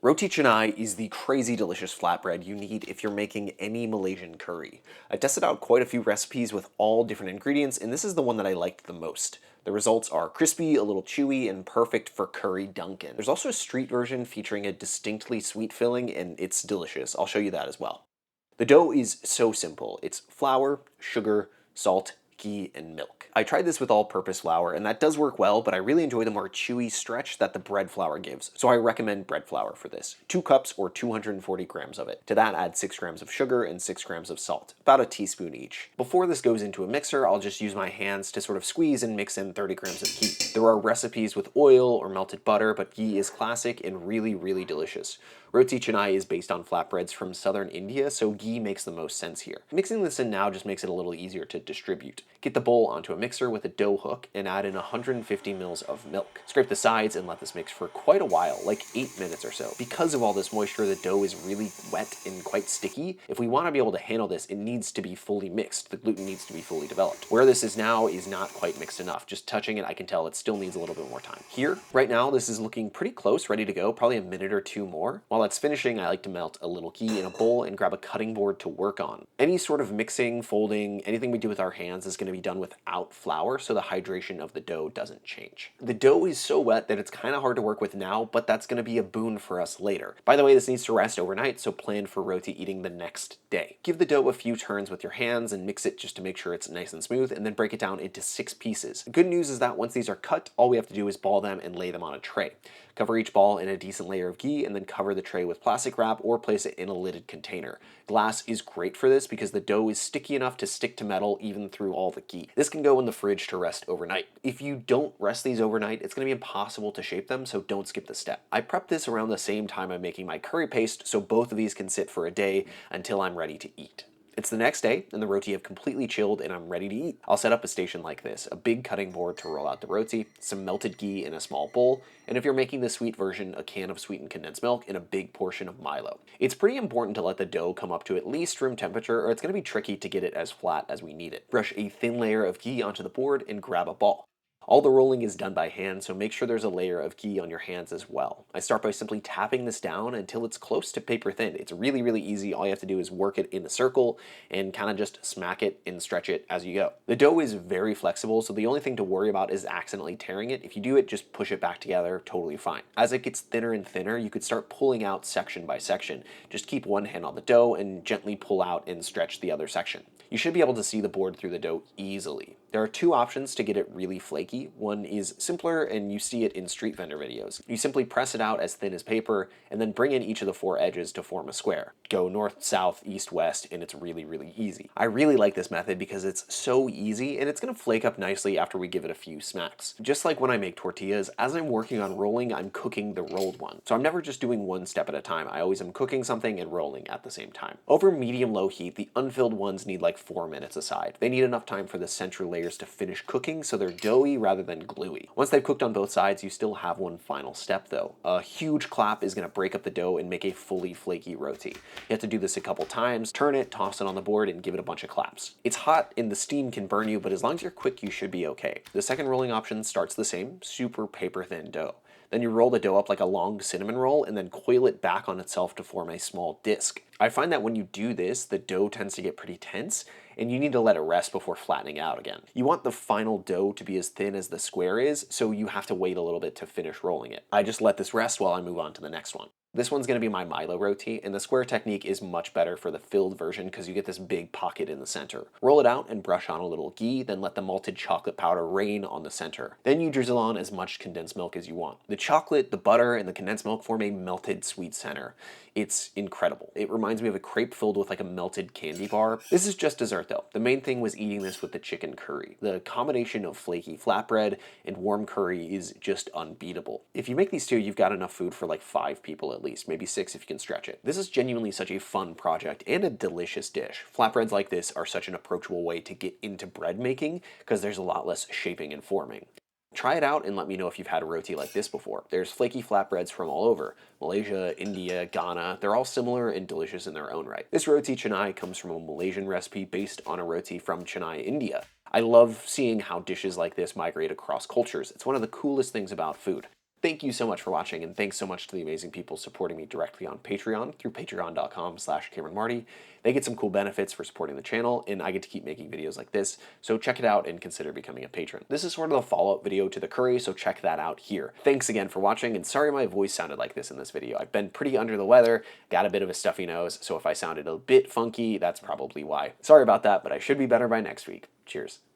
Roti Canai is the crazy delicious flatbread you need if you're making any Malaysian curry. I tested out quite a few recipes with all different ingredients, and this is the one that I liked the most. The results are crispy, a little chewy, and perfect for curry dunkin'. There's also a street version featuring a distinctly sweet filling, and it's delicious. I'll show you that as well. The dough is so simple. It's flour, sugar, salt, ghee, and milk. I tried this with all-purpose flour, and that does work well, but I really enjoy the more chewy stretch that the bread flour gives, so I recommend bread flour for this. 2 cups or 240 grams of it. To that, add 6 grams of sugar and 6 grams of salt, about a teaspoon each. Before this goes into a mixer, I'll just use my hands to sort of squeeze and mix in 30 grams of ghee. There are recipes with oil or melted butter, but ghee is classic and really, really delicious. Roti Canai is based on flatbreads from southern India, so ghee makes the most sense here. Mixing this in now just makes it a little easier to distribute. Get the bowl onto a mixer with a dough hook and add in 150 mils of milk. Scrape the sides and let this mix for quite a while, like 8 minutes or so. Because of all this moisture, the dough is really wet and quite sticky. If we want to be able to handle this, it needs to be fully mixed. The gluten needs to be fully developed. Where this is now is not quite mixed enough. Just touching it, I can tell it still needs a little bit more time. Here, right now, this is looking pretty close, ready to go, probably a minute or two more. While that's finishing, I like to melt a little ghee in a bowl and grab a cutting board to work on. Any sort of mixing, folding, anything we do with our hands is going to be done without flour, so the hydration of the dough doesn't change. The dough is so wet that it's kind of hard to work with now, but that's going to be a boon for us later. By the way, this needs to rest overnight, so plan for roti eating the next day. Give the dough a few turns with your hands and mix it just to make sure it's nice and smooth, and then break it down into 6 pieces. The good news is that once these are cut, all we have to do is ball them and lay them on a tray. Cover each ball in a decent layer of ghee and then cover the tray with plastic wrap or place it in a lidded container. Glass is great for this because the dough is sticky enough to stick to metal even through all the ghee. This can go in the fridge to rest overnight. If you don't rest these overnight, it's going to be impossible to shape them, so don't skip the step. I prep this around the same time I'm making my curry paste, so both of these can sit for a day until I'm ready to eat. It's the next day, and the roti have completely chilled, and I'm ready to eat. I'll set up a station like this, a big cutting board to roll out the roti, some melted ghee in a small bowl, and if you're making the sweet version, a can of sweetened condensed milk and a big portion of Milo. It's pretty important to let the dough come up to at least room temperature, or it's going to be tricky to get it as flat as we need it. Brush a thin layer of ghee onto the board and grab a ball. All the rolling is done by hand, so make sure there's a layer of ghee on your hands as well. I start by simply tapping this down until it's close to paper thin. It's really, really easy. All you have to do is work it in a circle and kind of just smack it and stretch it as you go. The dough is very flexible, so the only thing to worry about is accidentally tearing it. If you do it, just push it back together, totally fine. As it gets thinner and thinner, you could start pulling out section by section. Just keep one hand on the dough and gently pull out and stretch the other section. You should be able to see the board through the dough easily. There are 2 options to get it really flaky. One is simpler, and you see it in street vendor videos. You simply press it out as thin as paper, and then bring in each of the 4 edges to form a square. Go north, south, east, west, and it's really, really easy. I really like this method because it's so easy, and it's gonna flake up nicely after we give it a few smacks. Just like when I make tortillas, as I'm working on rolling, I'm cooking the rolled one. So I'm never just doing one step at a time. I always am cooking something and rolling at the same time. Over medium-low heat, the unfilled ones need like 4 minutes aside. They need enough time for the central layers to finish cooking, so they're doughy rather than gluey. Once they've cooked on both sides, you still have one final step though. A huge clap is gonna break up the dough and make a fully flaky roti. You have to do this a couple times, turn it, toss it on the board, and give it a bunch of claps. It's hot and the steam can burn you, but as long as you're quick, you should be okay. The second rolling option starts the same, super paper thin dough. Then you roll the dough up like a long cinnamon roll and then coil it back on itself to form a small disc. I find that when you do this, the dough tends to get pretty tense and you need to let it rest before flattening out again. You want the final dough to be as thin as the square is, so you have to wait a little bit to finish rolling it. I just let this rest while I move on to the next one. This one's going to be my Milo roti, and the square technique is much better for the filled version because you get this big pocket in the center. Roll it out and brush on a little ghee, then let the malted chocolate powder rain on the center. Then you drizzle on as much condensed milk as you want. The chocolate, the butter, and the condensed milk form a melted sweet center. It's incredible. It reminds me of a crepe filled with like a melted candy bar. This is just dessert though. The main thing was eating this with the chicken curry. The combination of flaky flatbread and warm curry is just unbeatable. If you make these 2, you've got enough food for like 5 people at least, maybe 6 if you can stretch it. This is genuinely such a fun project and a delicious dish. Flatbreads like this are such an approachable way to get into bread making because there's a lot less shaping and forming. Try it out and let me know if you've had a roti like this before. There's flaky flatbreads from all over. Malaysia, India, Ghana, they're all similar and delicious in their own right. This Roti Canai comes from a Malaysian recipe based on a roti from Chennai, India. I love seeing how dishes like this migrate across cultures. It's one of the coolest things about food. Thank you so much for watching, and thanks so much to the amazing people supporting me directly on Patreon through patreon.com/CameronMarty. They get some cool benefits for supporting the channel, and I get to keep making videos like this, so check it out and consider becoming a patron. This is sort of the follow-up video to the curry, so check that out here. Thanks again for watching, and sorry my voice sounded like this in this video. I've been pretty under the weather, got a bit of a stuffy nose, so if I sounded a bit funky, that's probably why. Sorry about that, but I should be better by next week. Cheers.